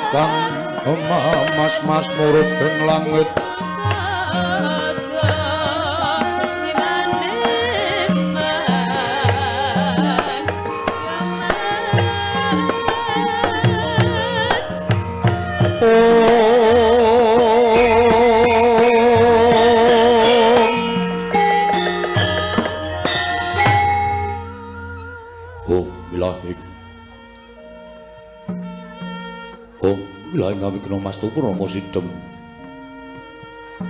kang mas murut ing langit Awikna Mastu Purnama Sidhem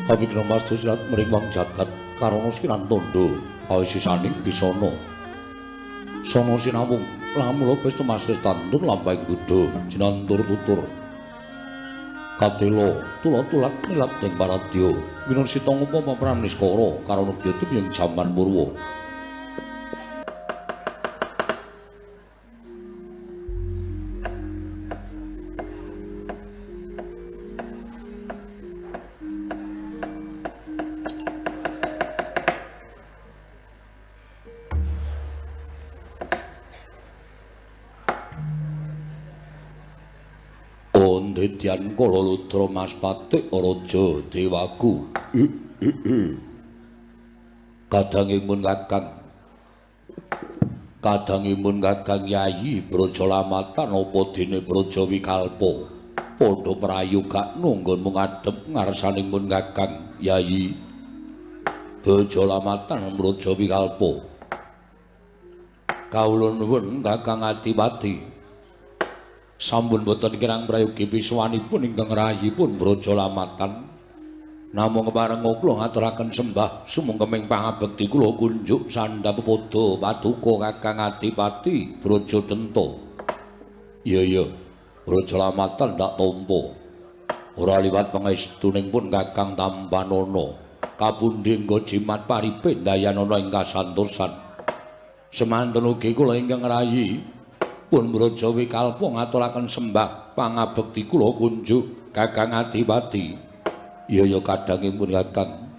Awikna Mastu sirat mriwang jagat karana siran tandha awisisaning bisana sono sinawung lamula pesta masih tandur lampahing Buddha jinantur tutur katela tulat-tulat nilat ing paradya winursita ngapa pamran niskara karana dyatum ing jaman purwa Dadian kala Ludra Mas Patik Raja Dewaku. Kadangipun Kakang Yayi Brajalamatan apa dene Braja Wikalpa padha prayoga nunggon mung adhep ngarsanipun Kakang Yayi Brajalamatan Braja Wikalpa. Kawula nuwun Kakang Adipati sampun boten kirang prayogi piswanipun ingkang rayipun Brajalamatan namung kepareng kula ngaturaken sembah sumengkeming pangabekti kula kunjuk sandhap padha paduka Kakang Adipati Brajadenta. Iya Brajalamatan ndak tampa ora liwat pangestuning pun Kakang Tambanana kapundi nggo jimat paripe dayanana ing kasantosan semanten ugi kula ingkang rayi pun Braja Wikalpa ngaturaken sembah pangabekti kula kunjuk Kakang Adipati. Ya kadangipun Kakang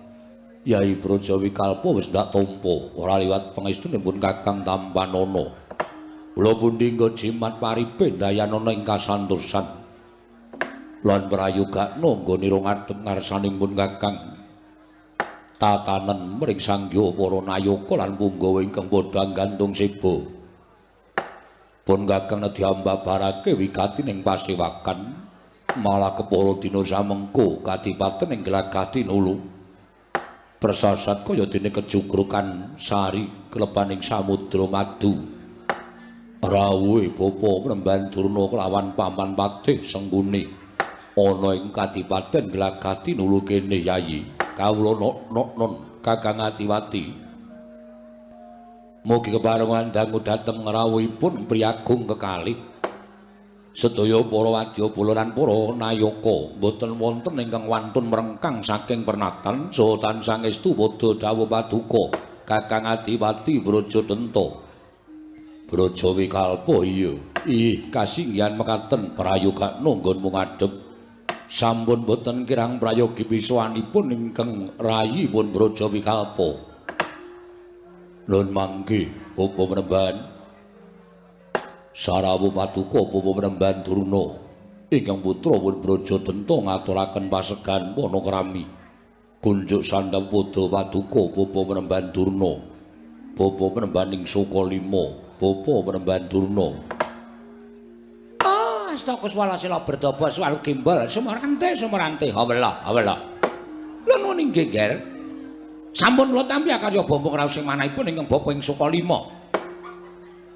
Yai Braja Wikalpa wis ndak tampa ora liwat pangestunipun Kakang Tambanana. Kula pundi nggo jimat paripe dayanana ing kasantosan lan prayogakna nggone rong adhem ngarsanipun Kakang tatanen mring sanggya para nayaka lan punggawa ingkang padha gantung seba. Pun Kakang diambabarake wigati ning pasewakan malah kepara dina samengko kadipaten ing Glagati Nulu persasat kaya dene kejugrukan sari klebaning samudra madu rawuhe bapa Mremban Durna kelawan paman Patih Sengguni ana ing kadipaten Glagati Nulu kene Yayi kawula non Kakang Adipati. Mugi keparengan dangu dhateng rawuhipun priyagung kekalih sedaya para wadyabala lan para nayaka boten wonten ingkang wantun mrengkang saking pernatan saha tansah estu padha dawuh paduka Kakang Adipati Brajadenta Braja Wikalpa. Iya kasinggihan mekaten prayoga nunggon mung adhep sampun boten kirang prayogi piswanipun ingkang rayipun Braja Wikalpa. Nun mangke Bapa Mremban sarawuh paduka Bapa Mremban Durna ingkang putra pun Brajadenta ngaturaken pasegan panakrami kunjuk sandhap padha paduka Bapa Mremban Durna Bapa Mrembaning Sukalima Bapa Mremban Durna. Astaka swalasila berdaba swal gimbal sumerante hawela lha nuwun inggih Ger. Sampun kula tampi karya Bambang Raos sing manahipun ingkang Bapa ing Sukalima.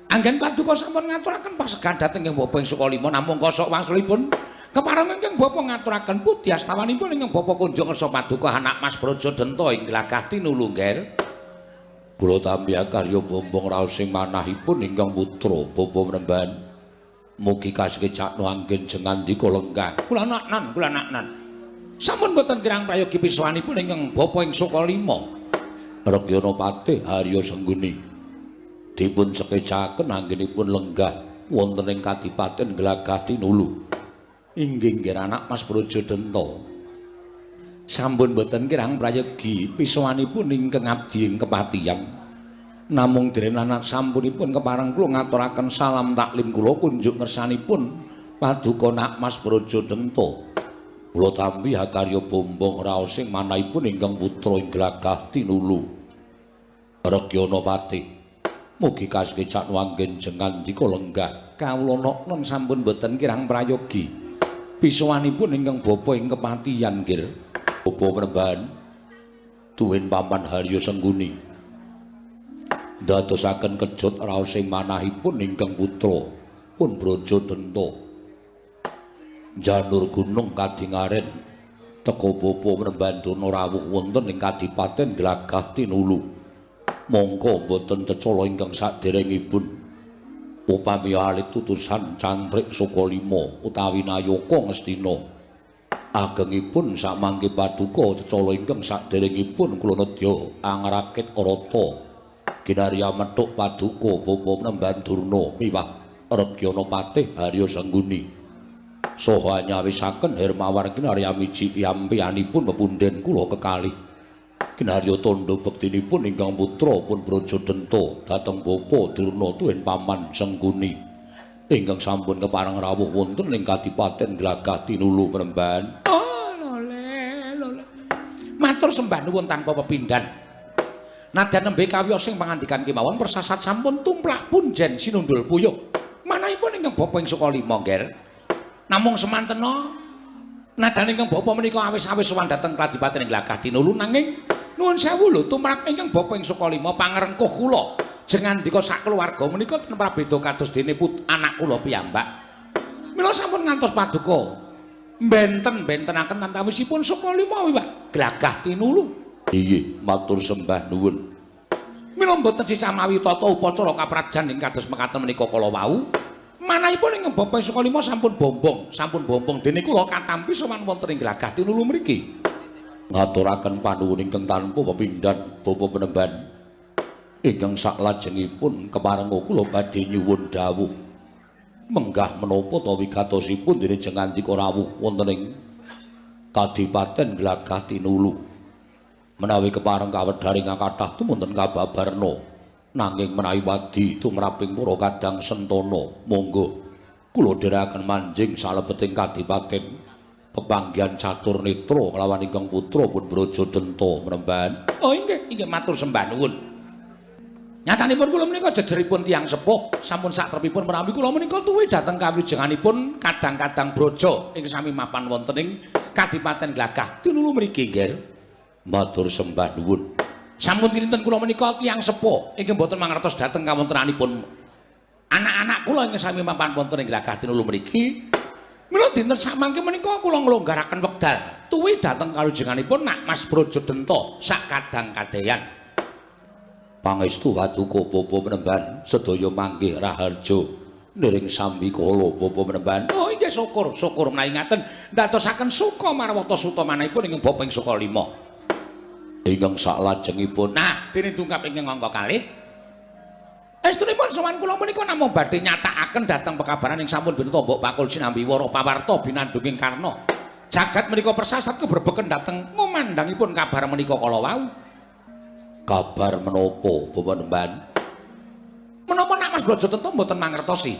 Anggen paduka sampun ngaturaken pasegan dhateng ing Bapa ing Sukalima namung kosok wangsulipun kepareng ingkang Bapa ngaturaken pudi astawanipun ingkang Bapa kunjuk ngersa paduka anak Mas Brajadenta ing Glagati Nulu Nger. Kula tampi karya Bambang Raos sing manahipun ingkang putra Bapa Mremban. Mugi kasekecakno anggen jengandika lenggah. Kula naknan. Sampun boten kirang prayogi piswanipun ingkang Bapa ing Sukalima. Rekyana Patih Harya Sengguni dipun sekecaken anggenipun lenggah wonten ing Kadipaten Glagati Nulu. Inggih anak Mas Brajadenta. Sampun boten kirang prayogi piswanipun ingkang abdi ing kepatihan. Namung derenan sampunipun kepareng kula ngaturaken salam taklim kula kunjuk ngersanipun Paduka Nak Mas Brajadenta. Kula tampi hakarya bombong raos sing manahipun ingkang putra ing glagah tinulu. Rekyana Pati. Mugi kasekecak wanggen jengan dika lenggah. Kawula nok sampun boten kirang prayogi. Pisuwanipun ingkang bapa ing kepatihan nggih. Bapa Penembahan. Tuwin Paman Harya Sengguni. Dadosaken kejut raos sing manahipun ingkang putra pun Brajadenta. Janur gunung kadingaren teka bapa Mrembandana rawuh wonten ing Kadipaten Glagah Tinulu. Mongko boten tecala ingkang saderengipun upami alit tutusan Cantrik Sukalima utawi Nayaka Ngastina. Agengipun samangke paduka cecala ingkang saderengipun kula nedya angrakit Arata kinarya methuk paduka bapa Mrembandana miwah Rekyana Patih Harya Sengguni. Saha nyawisaken Hermawar kinarya miji piyampianipun pepunden kula kekalih. Kinarya tandha bektinipun ingkang putra pun Brajadenta dhateng bapa Durna Tuwin Paman Sengguni ingkang sampun kepareng rawuh wonten ing Kadipaten Glagah Tinulu Penembahan. Oh, lole. Matur sembah nuwun tanpa pepindhan. Nadyan nembe kawiyos sing pangandikan kemawon persasat sampun tumplak punjen sinundul puyuh. Manahipun ingkang bapa ing Sukalima, nggih. Namung semantena nadyan ingkang bapa menika awis-awis sowan dhateng Kadipaten ing Glagah Tinulu nanging nuwun sewu lho tumrap ingkang bapa ing Sukalima pangrengkuh kula jengandika sak keluarga menika ten prabéda kados dene anak kula piyambak. Mila sampun ngantos paduka benten-bentenaken antawisipun Sukalima wiwah Glagah Tinulu. Nggih, matur sembah nuwun. Mila mboten sisah mawi tata upacara kaprajan ing kados mekaten menika kala wau. Manahipun ing bapa Sukalima sampun bombong dene kula katampi sowan wonten ing Glagah Tinulu mriki. Ngaturaken panuwun ingkang tanpa pepindhan Bapa Penembahan. Ingkang saklajengipun kepareng kula badhe nyuwun dawuh. Menggah menapa ta wigatosipun dene jengandika rawuh wonten ing Kadipaten Glagah Tinulu. Menawi kepareng kawedharing kathah tumunten kababarna. Nanging menawi wadi tumraping para kadang sentana monggo kula dherekaken manjing salebeting Kadipaten pepanggihan catur netra kelawan ingkang putra pun Brajadenta Penembahan. Oh inggih matur sembah nuwun. Nyatanipun kula menika jejeripun tiyang sepuh sampun satrepipun menawi kula menika tuwi dhateng kawijenganipun kadang-kadang braja ing sami mapan wonten ing Kadipaten Glagah Tinulu mriki nggih. Matur sembah nuwun. Sampun kinten kula menika tiyang sepuh ingkang boten mangertos dhateng kawontenanipun anak-anak kula ingkang sami mapan wonten ing Glagah Tinulu mriki. Mila dinten samangke menika kula nglonggaraken wekdal tuwi dhateng kalujenganipun Nak Mas Brajadenta sak kadang-kadeyan. Pangestu paduka Bapa Penembahan sedaya manggih raharja niring sambikala Bapa Penembahan. Oh inggih syukur menawi ngaten ndadosaken suka marwata suta manahipun ingkang Bapa ing Sukalima. Ingkang saklajengipun nah dene tungkap ingkang angka kalih estunipun sowan kula menika namung badhe nyatakaken dhateng pekabaran ing sampun bineta mbok bakul sinambi wara pawarta binandhunging karna jagat menika persasat kebrebeken dhateng ngumandhangipun kabar menika kala wau. Kabar menapa Bapak Penembahan? Menapa Nak Mas Brajadenta mboten mangertosi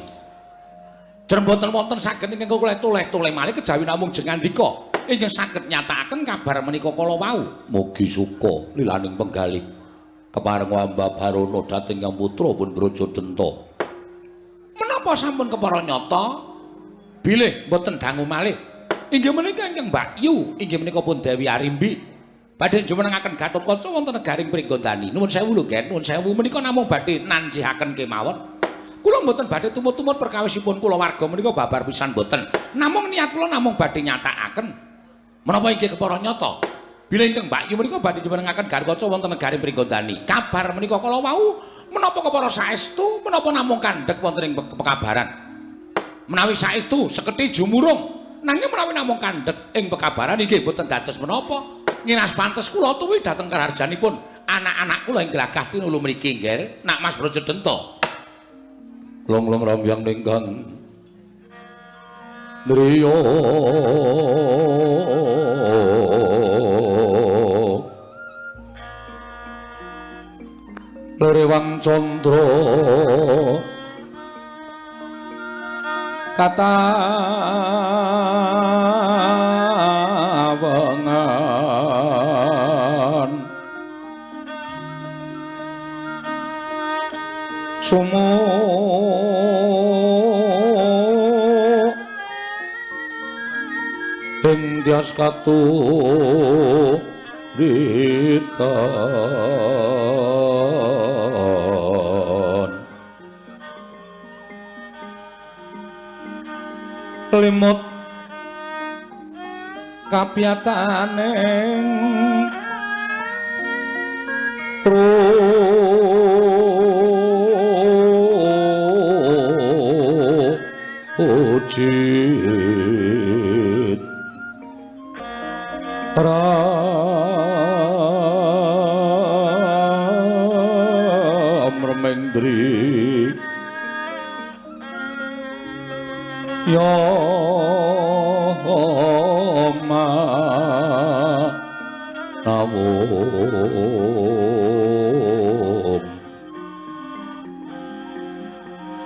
jen mboten wonten saged ingkang kula tuleh-tuleh malih kejawi namung jengandika ingkang saged nyatakaken kabar menika kala wau. Mugi suka lilaning penggalih kepareng wamba barono dhateng Yang Putra pun Brajadenta. Menapa sampun kepara nyata bilih mboten dangu malih inggih menika ingkang Mbak Yu inggih menika pun Dewi Arimbi badhe jumenengaken Gatotkaca wonten negaring Pringgondani. Nuwun sewu lho Gen, nuwun sewu menika namung badhe nanjihaken kemawon. Kula mboten badhe tumut-tumut perkawisipun kula warga menika babar pisan mboten. Namung niat kula namung badhe nyatakaken menapa inggih kepara nyata bilih ingkang Mbak Yu menika badhe jumenengaken Gatotkaca wonten negaring Pringgondani. Kabar menika kala wau menapa kepara saestu menapa namung kandhek wonten ing pekabaran. Menawi saestu seketi jumurung nanging menawi namung kandhek ing pekabaran inggih boten dados menapa. Ngiras pantes kula tuwi dhateng kararjanipun anak-anak kula ing Glagah Tinulu mriki nggih Nak Mas Brajadenta. Long-long rambyang ningkang driya Rewang Candra katawengan ing tias katuritan limut kapiyataning ujit ram remendri ya ma nawum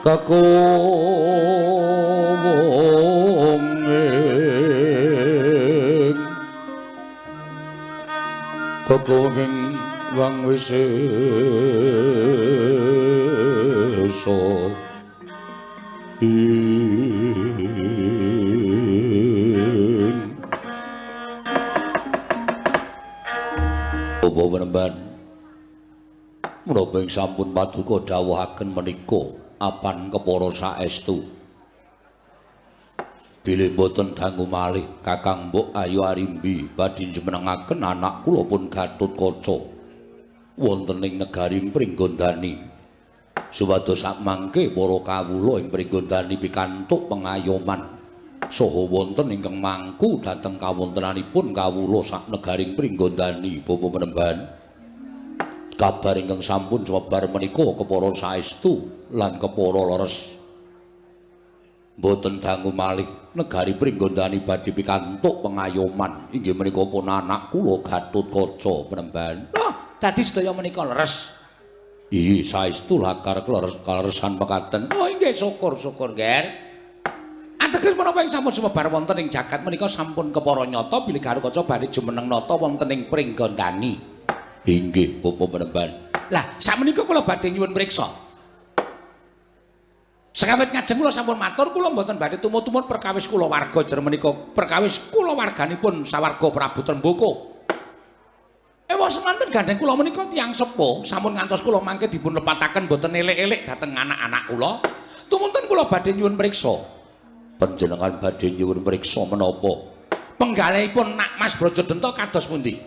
kakung kakung wang wisesa Bapak penemban menapa ing sampun paduka dawuhaken menika apan kepara saestu bilih boten dangu malih Kakang Mbok Ayu Arimbi badhe njenengaken anak kula pun Gatotkaca wonten ing negaring Pringgondani supados sakmangke para kawula ing Pringgondani pikantuk pengayoman saha wonten ingkang mangku dhateng kawontenanipun kawula sak negaring Pringgondani Bapak penemban kabar ingkang sampun sumebar menika kepara saestu lan kepara leres boten dangu malih negari Pringgondani badhe pikantuk pengayoman inggih menika pun anak kula Gatotkaca penemban dadi sedaya menika leres iya saestu lakar kaleresan mekaten oh inggih syukur-syukur nger ateges menapa ing sampun sumebar wonten ing jagat menika sampun kepara nyata bilih Gatotkaca badhe jumeneng nata wonten ing Pringgondani inggih Bapak penemban lah sakmenika kula badhe nyuwun priksa sakawit ngajeng kula sampun matur kula mboten badhe tumut-tumut perkawis kula warga jer menika perkawis kula warganipun sawarga Prabu Tremboko ewa semanten gandeng kula menika tiyang sepuh sampun ngantos kula mangke dipun lepataken boten elek-elek dhateng anak-anak kula tumunten kula badhe nyuwun priksa panjenengan badhe nyuwun priksa menapa penggalihipun Nak Mas Brajadenta kados pundi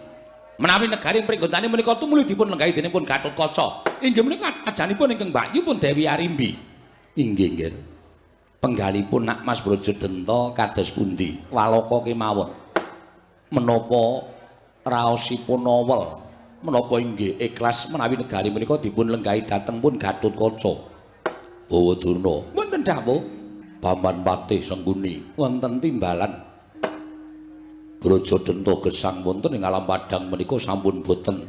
menawi negari Pringgondani menika tumuli dipun lenggahi dening pun Gatotkaca inggih menika ajanipun ingkang Mbakyu pun Dewi Arimbi inggih nggih penggalihipun Nak Mas Brajadenta kados pundi waloka kemawon menapa raosipun awel menapa inggih ikhlas menawi negari menika dipun lenggahi dhateng pun Gatotkaca Bawa Durna wonten dawuh Paman Patih Sengguni wonten timbalan Brajadenta gesang wonten ing alam padang menika sampun boten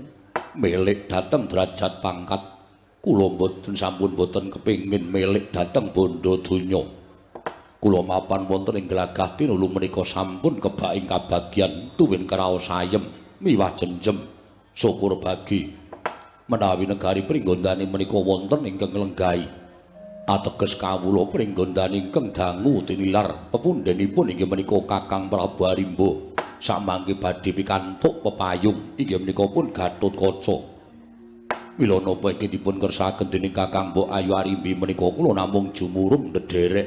milik dhateng derajat pangkat kula mboten sampun boten kepingin milik dhateng bondo donya kula mapan wonten ing glagah tinulu menika sampun kebak ing kabagyan tuwin kraos ayem miwah jenjem syukur bagi menawi negari Pringgondani menika wonten ingkang lenggahi ateges kawula Pringgondani ingkang dangu tinilar pepundhenipun inggih menika Kakang Prabu Arimba samangke badhe pikantuk pepayung inggih menika pun Gatotkaca mila napa iki dipun kersakaken dening Kakang Mbok Ayu Arimbi menika kula namung jumurung ndederek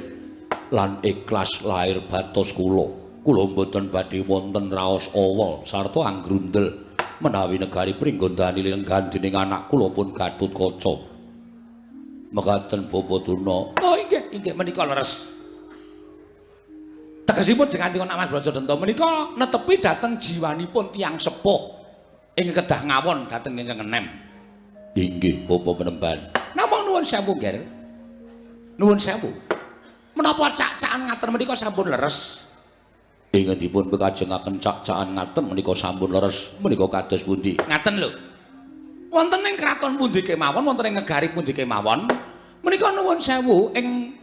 lan ikhlas lahir batos kula mboten badhe wonten raos awel sarta anggrundel menawi negari Pringgondani lenggan dening anak kula pun Gatotkaca mekaten Bapak Durna oh inggih menika leres tegesipun dening Nak Mas Brajadenta menika netepi dhateng jiwanipun tiyang sepuh ing kedah ngawon dhateng ingkang enem inggih Bapak penemban namung nuwun sewu nggih nuwun sewu menapa cak-cakan ngaten menika sampun leres ingkang dipun pekajengaken cak-cakan ngaten menika sampun leres menika kados pundi ngaten lho wonten ing kraton pundi kemawon wonten ing negari pundi kemawon Menika nuwun sewu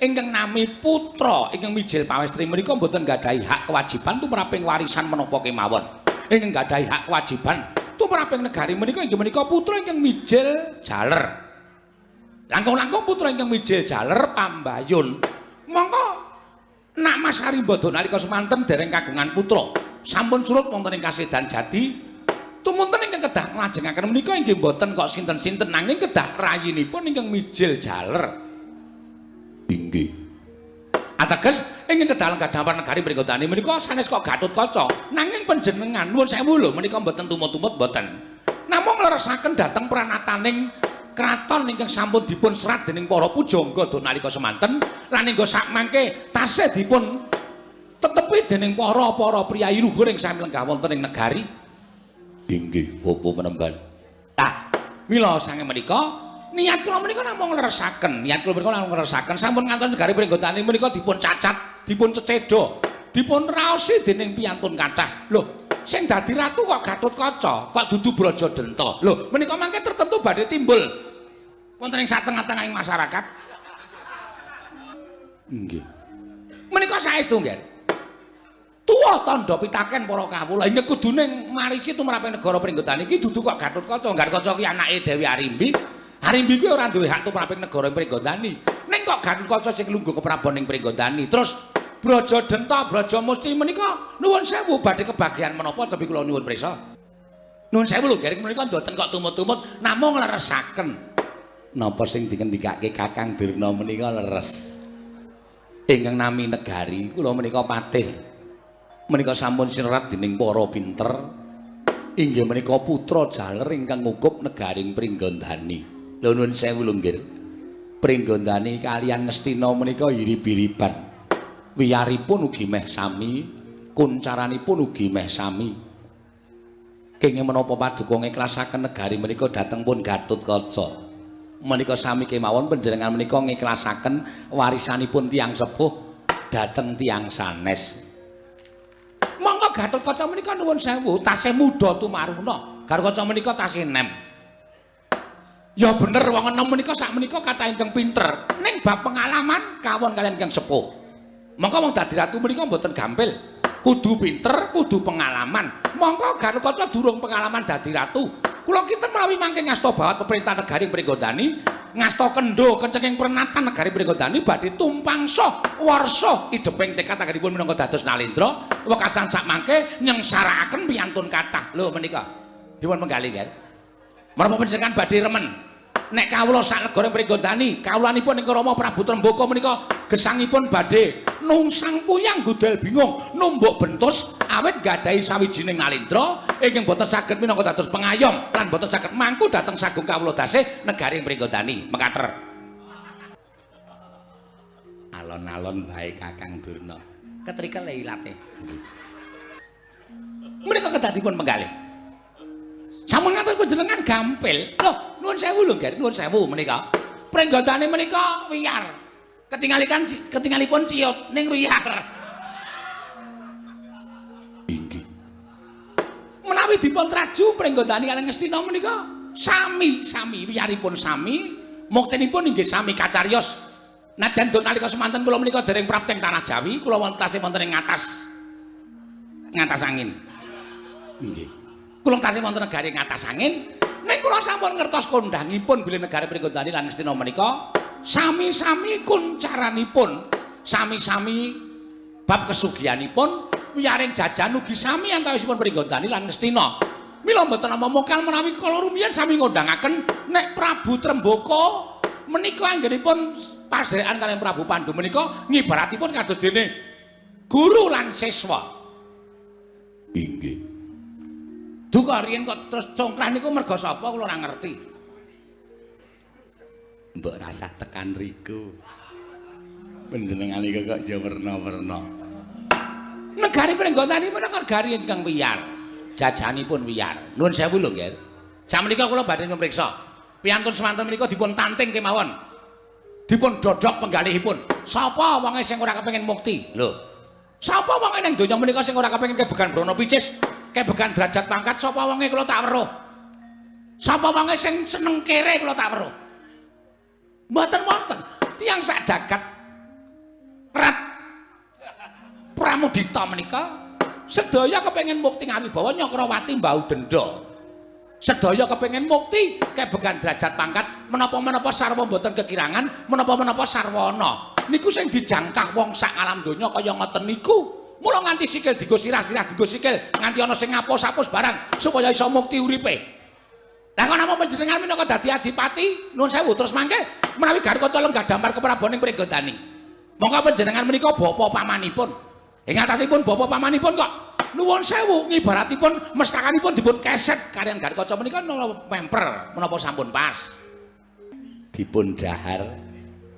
ingkang nami putra ingkang mijil pawestri menika mboten gadahi hak kewajiban tumraping warisan menapa kemawon. Ingkang gadahi hak kewajiban tumraping negari menika inggih menika putra ingkang mijil jaler. Langkung-langkung putra ingkang mijil jaler pambayun. Mongko nak Mas Arimbodo nalika semanten dereng kagungan putra. Sampun surut wonten ing kasedan jati. Tumunten ingkang kedah nglajengaken menika inggih mboten kok sinten-sinten nanging kedah rayinipun ingkang mijil jaler. Inggih. Ateges ingkang kedah gadhampar negari Pringgondani menika sanes kok Gatotkaca. Nanging panjenengan nuwun sewu lho menika mboten tumut-tumut mboten. Namung leresaken dhateng pranataning kraton ingkang sampun dipun serat dening para pujangga nalika semanten lan ingga sakmangke tasih dipun tetepi dening para priyayi luhur ing sami lenggah wonten ing negari. Inggih, apa menemban. Mila sange menika niat kula menika namung ngleresaken, sampun ngantos negari Pringgondani menika dipun cacat, dipun cecedo, dipun raosi dening piyantun kathah. Lho, sing dadi ratu kok Gatotkaca, kok dudu Brajadenta. Lho, menika mangke tertentu badhe timbul wonten ing satengah-tengahing masyarakat. Nggih. Menika saestu nggih. Tuwa tandha pitaken para kawula ing kudune marisi tumraping negara Pringgondani iki dudu kok Gatotkaca. Gatotkaca ki anake Dewi Arimbi. Arimbi kuwi ora duwe hak tumraping negara Pringgondani. Ning kok Gatotkaca sing lungguh keprabon ing Pringgondani. Terus Brajadenta, Brajamusti menika nuwun sewu badhe kebagian menapa cepi kula nyuwun prisa. Nuwun sewu lho nggih menika mboten kok tumut-tumut namung leresaken. Napa sing dikendikake Kakang Durna menika leres. Ingkang nami negari kula menika patih. Menika sampun sinerat dening para pinter. Inggih menika putra jaler ingkang ngukup negaring Pringgondani. Lho nuwun sewu lho nggih. Pringgondani kaliyan Ngastina menika irip-iriban. Wiyaripun ugi meh sami, kuncaranipun ugi meh sami. Kenging menapa paduka ngiklasaken negari menika dhateng pun Gatotkaca. Menika sami kemawon panjenengan menika ngiklasaken warisanipun tiyang sepuh dhateng tiyang sanes. Monggo Gatotkaca menika nuwun sewu tasih muda tumaruna. Gatotkaca menika tasih enem. Ya bener wong enem menika sak menika kathah ingkang pinter. Ning bab pengalaman kawon kalian ingkang sepuh. Monggo wong dadi ratu menika mboten gampil. Kudu pinter, kudu pengalaman. Monggo Gatotkaca durung pengalaman dadi ratu. Kula kinten menawi mangke ngasta bawat pemerintah negari Pringgondani, ngasta kendho kencenging pernatan negari Pringgondani badhe tumpangsa warsa ideping tekad anggenipun minangka dados Nalendra, wekasan sak mangke nyengsarakaken piyantun kathah. Lho menika dipun menggali nggih. Menapa panjenengan badhe remen nek kawula sak negara Pringgondani, kawulanipun ing Rama Prabu Trembaka menika gesangipun badhe nungsang puyang gudel bingung numbuk bentus awit gadahi sawijining Nalendra ingkang boten saged minangka dados pengayom lan boten saged mangku dhateng sagung kawula dasih negari Pringgondani mekater. Alon-alon bae Kakang Durna. Ketrikel ilate. Menika kedah dipun penggalih. Sampun ngantos panjenengan gampil. Lho, nuwun sewu lho, Ger, nuwun sewu menika. Pringgondani menika wiyar. Ketingalipun ciut ning wiyar. Inggih. Menawi dipun traju Pringgondani kaliyan Ngastina menika sami wiyaripun sami, muktinipun inggih sami kacariyos. Nadyan nalika semanten kula menika dereng prapteng tanah Jawi, kula tasih wonten ing ngatas angin. Nggih. Kula tasih wonten negari ngatas angin, nek kula sampun ngertos kondhangipun bilih negari Pringgondani lan Ngastina menika sami-sami kuncaranipun, sami-sami bab kesugihanipun, wiyaring jajan ugi sami antawisipun Pringgondani lan Ngastina. Mila mboten nama mokal menawi kala rumiyin sami ngundhangaken nek Prabu Trembaka menika anggenipun pasrèkan kaliyan Prabu Pandhu menika ngibaratipun kados dene guru lan siswa. Inggih. Duka riyen kok terus congkrah niku merga sapa kula ora ngerti. Mbok rasah tekan riku. Panjenengan iki kok ya werna-werna. Negari Pringgondani menika negari ingkang wiyar. Jajanipun wiyar. Nuwun sewu lho nggih. Sakmenika kula badhe ngpriksa. Piyantun semanten menika dipun tanting kemawon. Dipun dodhok penggalihipun. Sapa wonge sing ora kepengin mukti? Lho. Sapa wonge ning donya menika sing ora kepengin kebegan brana picis? Kebegan derajat pangkat sapa wonge kula tak weruh. Sapa wonge sing seneng kere kula tak weruh. Mboten wonten. tiyang sak jagat Rat Pramudita menika sedaya kepengin mukti ngawibawa Nyakrawati mbau denda. Sedaya kepengin mukti kebegan derajat pangkat menapa-menapa sarwa mboten kekirangan, menapa-menapa sarwana. Niku sing dijangkah wong sak alam donya kaya ngoten niku. Mula nganti sikil digo sirah-sirah digo sikil nganti ana sing ngapus-apus barang supaya iso mukti uripe. Lah kok napa panjenengan minangka dadi adipati nuwun sewu terus mangke menawi Garkaca lenggah dampar keprabaning Pregotani. Monggo panjenengan menika bapa pamanipun. Ing atasipun bapa pamanipun kok nuwun sewu ngibaratipun mestakanipun dipun keset kaliyan Garkaca menika memper menapa sampun pas. Dipun dahar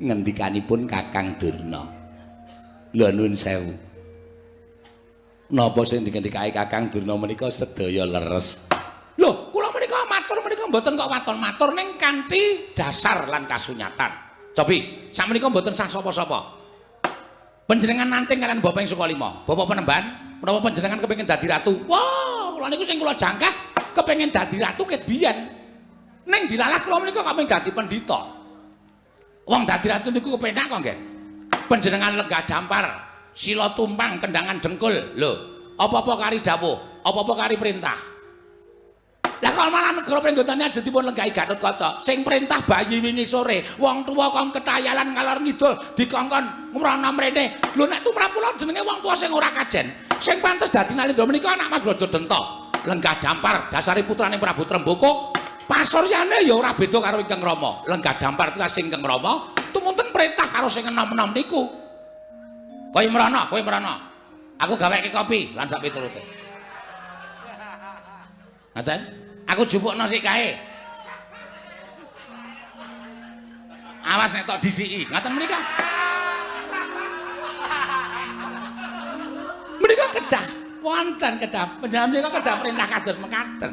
ngendikanipun Kakang Durna. Lha nuwun sewu. Napa sing dikendikake Kakang Durna menika sedaya leres. Lho, kula menika matur menika mboten kok waton matur ning kanthi dasar lan kasunyatan. Cobi, sakmenika mboten sah sapa-sapa. Panjenengan nanting kalian Bapak ing Sukalima, Bapak Penemban, menapa panjenengan kepengin dadi ratu? Wah, kula niku sing kula jangkah kepengin dadi ratu ket biyen. Ning dilalah kula menika kepengin dadi pendhita. Wong dadi ratu niku kepenak kok nggih. Panjenengan lenggah dampar, sila tumpang, kendangan dengkul. Lho, apa-apa kari dawuh, apa-apa kari perintah. Lah kok malah negara Pringgotani aja dipun lenggahi Gatotkaca. Sing perintah bayi wingi sore, wong tuwa kong ketayalan ngalor ngidul dikongkon ngrana mrene. Lho nek tumrap kula jenenge wong tuwa sing ora kajen. Sing pantes dadi Nalendra menika anak Mas Brajadenta. Lenggah dampar dasari putrane Prabu Tremboko. Pasuryane ya ora beda karo Ingkang Rama. Lenggah dampar telas sing Ingkang Rama, tumunten perintah karo sing enom-enom niku. Kowe mrana, kowe mrana. Aku gaweke kopi lan sak piturute. Ngaten? Aku jupukno sik kae. Awas nek tok disiki. Ngaten menika. Menika kedah wonten kedah. Panjenengan menika kedah perintah kados mekaten.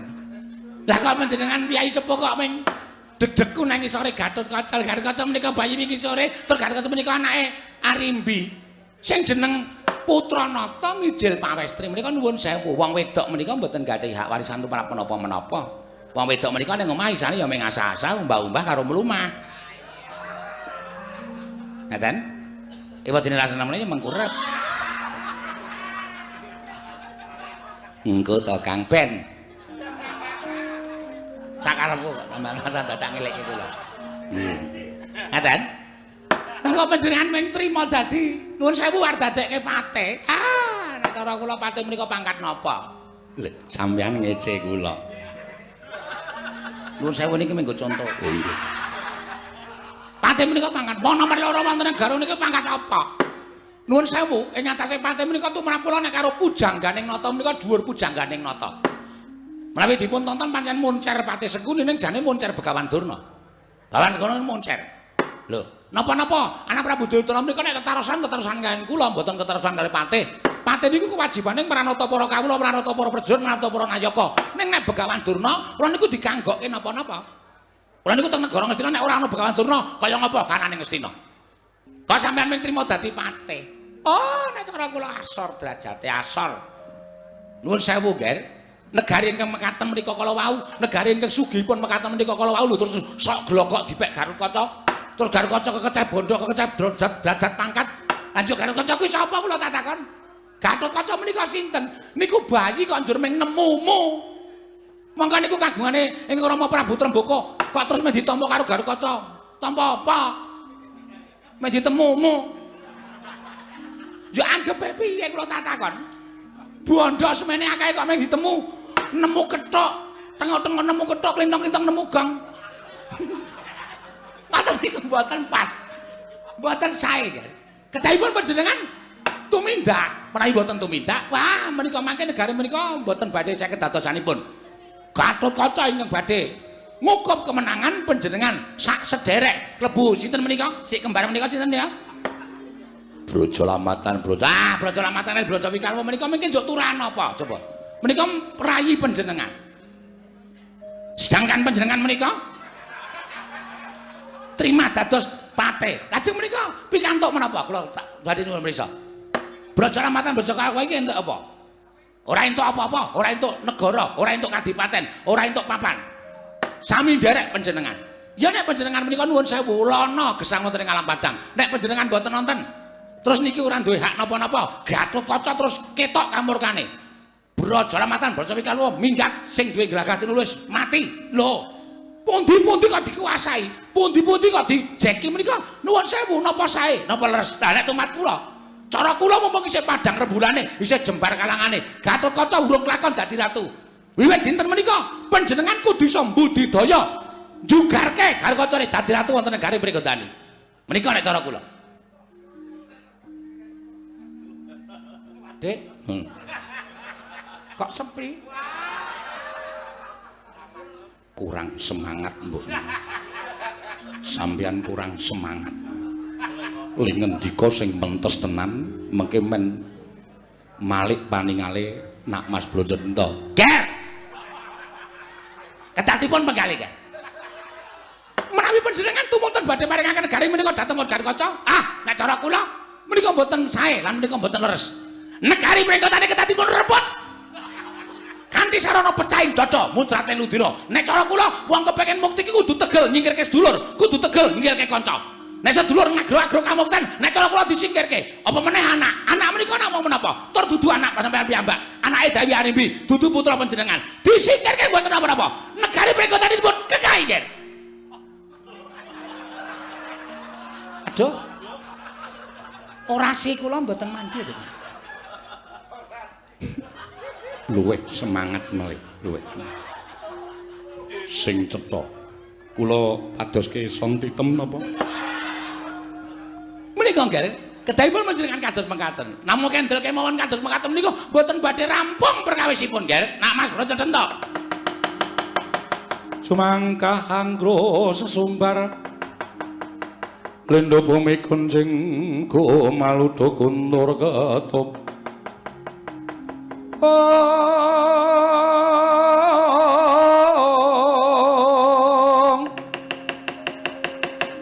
Lah kok panjenengan piyai sepuh kok ming deg-degku nang isore Gatotkaca. Gatotkaca menika bayi wingi sore, tur Gatotkaca menika anake Arimbi. Sing jeneng Putranata mijil pawestri menika nuwun sewu. Wong wedok menika mboten gadhah hak warisan tumrap menapa-menapa. Wong wedok menika ning omah isane ya mung asa-asa umbah-umbah karo mlumah. Ngaten? Iwa dene rasane meneh mengkurep. Engko to Kang Ben. Sakarepku kok tambah rasa dadak ngeleki kula. Ngaten? Lah kok panjenengan mung trima dadi nuwun sewu arep dadekke pate. Ah, nek cara kula pate menika pangkat napa? Lho, sampeyan ngece kula. Nuwun sewu niki menggo conto. Oh iya. Pate menika pangkat wong nomor 2 wonten negara niki pangkat apa? Nuwun sewu, ing atase pate menika tumrap kula nek karo Pujangganing Nata menika dhuwur Pujangganing Nata. Menawi dipun tonton pancen muncer Pate Sengkuni ning jane muncer Begawan Durna. Lawan kono muncer. Lho, napa-napa anak Prabu Durna menika nek tetarosan kaliyan kula mboten ketarosan kali Pate. Pate niku kewajibane mranata para kawula, mranata para prajurit, mranata para nayaka. Ning nek Begawan Durna, kula niku dikanggokke napa-napa. Kula niku teng negara Ngastina nek ora ana Begawan Durna, kaya ngapa kanane Ngastina. Kok sampeyan mung trima dadi Pate? Oh, nek cara kula asor derajate asor. Nuwun sewu, Ger. Negari ingkang mekaten menika kala wau, negari ingkang sugihipun mekaten menika kala wau lho terus sok glokok dipek Garkaca. Tur Garkaca kekecap bondo, kekecap derajat pangkat. Lanjut Garkaca kuwi sapa kula tak takon? Gatotkaca menika sinten? Niku bayi kok njur ming nemumu. Mangka niku kagungane ing Rama Prabu Tremboko, kok terus meh ditampa karo Garkaca. Tampa apa? Meh ditemumu. Yo anggepe piye kula tak takon? Bondo semene akeh kok meh ditemu. Nemu kethok, tengok-tengok nemu kethok, lintang-lintang nemu gang. Ngoten niku mboten pas. Mboten sae, Ger. Kedahipun panjenengan tumindak, menawi mboten tumindak, wah menika mangke negari menika mboten badhe saged dadosanipun. Gatotkaca ingkang badhe ngukup kemenangan panjenengan sak sederek klebu sinten menika? Sik kembar menika sinten ya? Brajalamatan, Brajalamatan Braja Wikarwa menika mungkin njuk turan apa coba? Menika rayi panjenengan. Sedangkan panjenengan menika terima dados pate. Lajeng menika pikantuk menapa? Kula badhe nyuwun prisa. Brajalamatan Braja Wikarwa iki entuk apa? Ora entuk apa-apa, ora entuk negara, ora entuk kadipaten, ora entuk papan. Sami nderek panjenengan. Ya nek panjenengan menika nuwun sewu lono gesang wonten ing alam padang. Nek panjenengan boten nonton terus niki ora duwe hak napa-napa, Gatotkaca terus ketok kamurkane. Brajalamatan basa pikaluwa minggat sing duwe glagah tinulis mati. Lho, pundi-pundi kok dikuasai, pundi-pundi kok dijeki menika nuwun sewu napa sae, napa leres. Lah nek tumat kula, cara kula mumpung isih padang rebulane, isih jembar kalangane, Gatotkaca urung kelakon dadi ratu. Wiwit dinten menika panjenengan kudu iso mbudidaya jugarke Gatotkaca dadi ratu wonten negari Pringgondani. Menika nek cara kula. Dek, kok sepi? Kurang semangat, Mbok. Sampeyan kurang semangat. Ling ngendika sing mentes tenan, mengke men malik paningale nak Mas Brodjodenta. Ger. Kedatipun penggalih, Ger. Menawi panjenengan tumunten badhe maringaken negari menika dhateng Gatotkaca, nek cara kula menika mboten sae lan menika mboten leres. Negari Pringgondani kedatipun rebut kanthi sarana pecahin dada mudrate ludira. Nek cara kula wong kepengin mukti iki kudu tegel nyingkirke sedulur, kudu tegel nyingkirke kanca. Nek sedulur ngagro-agro kamukten, nek cara kula disingkirke. Apa meneh anak? Anak menika namung menapa? Tur dudu anak sampeyan piyambak. Anake Dewi Arimbi, dudu putra panjenengan. Disingkirke mboten apa-apa. Negari Pringgondani pun kekahi, Ger. Aduh. Orasi kula mboten mandi to. Luwih semangat melih, luwih. Sing cetha. Kula padoske son titem napa? Menika nggih, kedahipun panjenengan kados mekaten. Namung kendel kemawon kados mekaten niku mboten badhe rampung perkawisipun, Ger. Nak Mas Brodjodenta. Sumangkah anggro sesumbar lendo bumi kunjing ku maludo kundur ketup.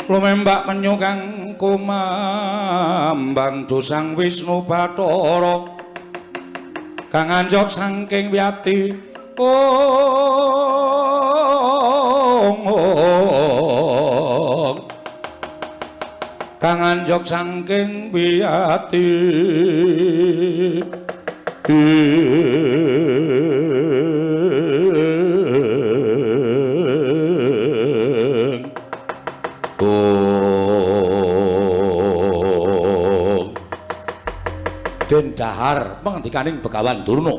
Lumembak penyu kang kumambang dosang Wisnu Bathara kang anjok saking wiyati kang anjok saking wiyati Den dahar pangandikaning Begawan Durna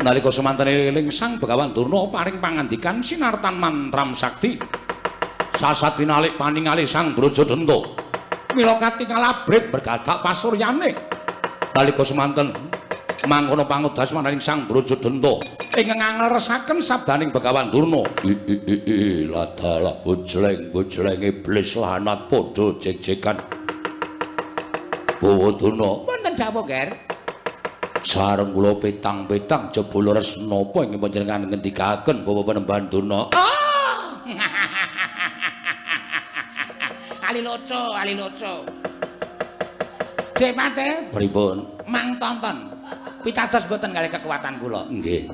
nalika semanten eling Sang Begawan Durna paring pangandikan sinartan mantram sakti sasat pinalik paningali Sang Brodjodenta mila katingal abrit bergadak pasuryane nalika semanten mangkono pangudas maring Sang Brodjodenta ingkang ngleresaken sabdaning Begawan Durna ladalah bojleng iblis lanat padha jeg-jegan Bawa Durna wonten dawuh Ger sareng kula petang-petang jebul leres napa ing panjenengan ngendikaken Bawa Panembahan Durna ali loco Demate pripun mang tonton pitados boten kalih kekuatan kula nggih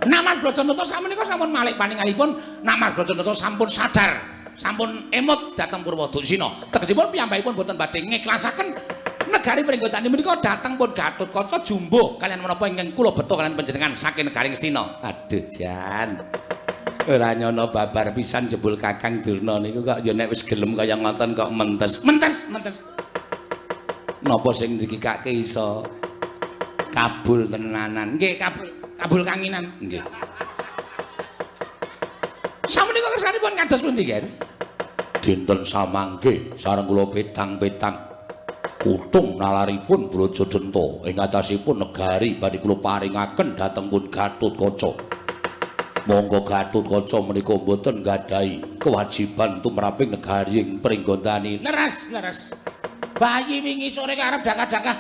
Nak Mas Brodjodenta samenika sampun malik paningalipun Nak Mas Brodjodenta sampun sadar sampun emut dhateng Purwoduksina tegesipun piyambakipun boten badhe ngiklasaken negari Pringgondani menika dhateng pun Gatotkaca jumbuh kalian menapa ingkang kula beto kalian panjenengan saking negari Ngastina. Aduh Jan. Ora nyono babar pisan jebul Kakang Durna niku kok ya nek wis gelem kaya ngoten kok mentes. Napa sing dikikake iso kabul tenanan. Nggih kabul kanginan. Nggih. Sameneika kersanipun kados pundi, Ger? Dinten samangke sareng kula petang-petang kutung nalaripun Brodjodenta ing atasipun negari badhe kula paringaken dhateng pun Gatotkaca. Monggo Gatotkaca menika mboten nggadhahi kewajiban tumraping negari ing Pringgondani. Leres. Bayi wingi sore karep dakah-dakah.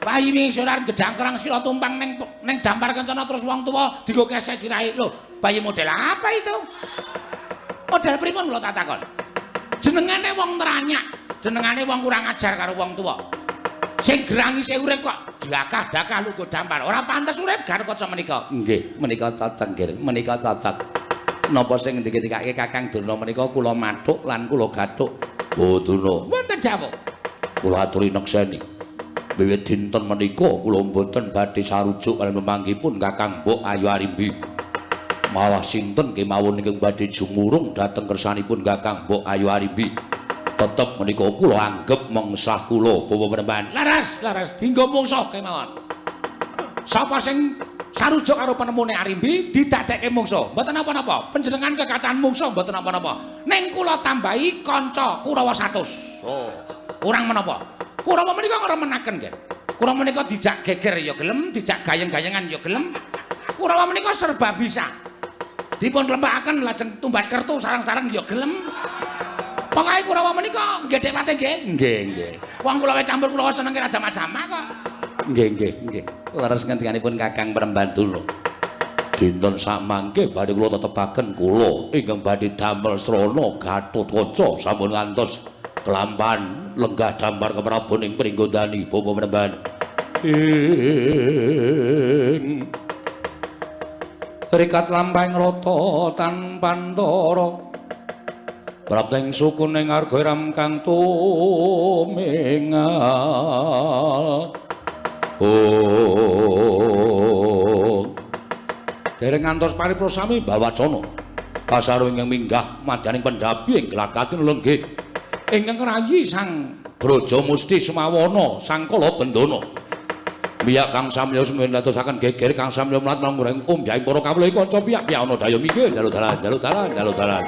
Bayi wingi sore arep gedang kerang sila tumpang ning dampar kencana terus wong tuwa dienggo kesek jirahe. Lho, bayi model apa itu? Model pripun kula tak takon? Jenengane wong teranyak. Jenengane wong kurang ajar karo wong tuwa. Sing gerang isih urip kok dakah-dakah lugu dampar. Ora pantes urip Gatotkaca menika. Nggih, menika cocok, nggih. Menika cocok. Napa sing ngendikake Kakang Durna menika kula mathuk lan kula gathuk. Oh Durna. Mboten dawuh. Kula aturi nekseni. Wiwit dinten menika kula mboten badhe sarujuk kaliyan pemanggipun Kakang Mbok Ayu Arimbi. Malah sinten kemawon ingkang badhe jumurung dhateng kersanipun Kakang Mbok Ayu Arimbi. Tetep menika kula anggep mengsah kula bawa penemban. Laras dinggo mungsuh kemawon. Sapa sing sarujuk karo penemune Arimbi didadekke mungsuh. Mboten napa-napa. Panjenengan kekathah mungsuh mboten napa-napa. Ning kula tambahi kanca Kurawa 100. Oh, kurang menapa? Kurawa menika ngremenaken nggih. Kurawa menika dijak geger ya gelem, dijak gayeng-gayengan ya gelem. Kurawa menika serba bisa. Dipun lembakaken lajeng tumbas kertu sarang-sarang ya gelem. Pokoke Kurawa menika nggih pate nggih. Nggih. Wong kula campur kula seneng raja-majama kok. Nggih. Leres ngendikanipun Kakang Prembanduna. Dinten samangke badhe kula tetepaken kula ingkang badhe damel srana Gatotkaca sampun ngantos kelampan lenggah damar kepraboning pringgondani Bapa Premban. Rikat lampahing rata tanpa antara prapteng sukuning arga ram kang tumingat. Oh dereng ngantos pariprasami bawacana kasaro ingkang minggah madaning pendapi ing glagating lenggih ingkang rayi sang Braja Musti Semawana sang Kala Bendana biyak kang samya semen dadosaken geger kang samya mlat nang ngureng ombyahing para kawula kanca piyak-piyak ana daya minggir dalu dalan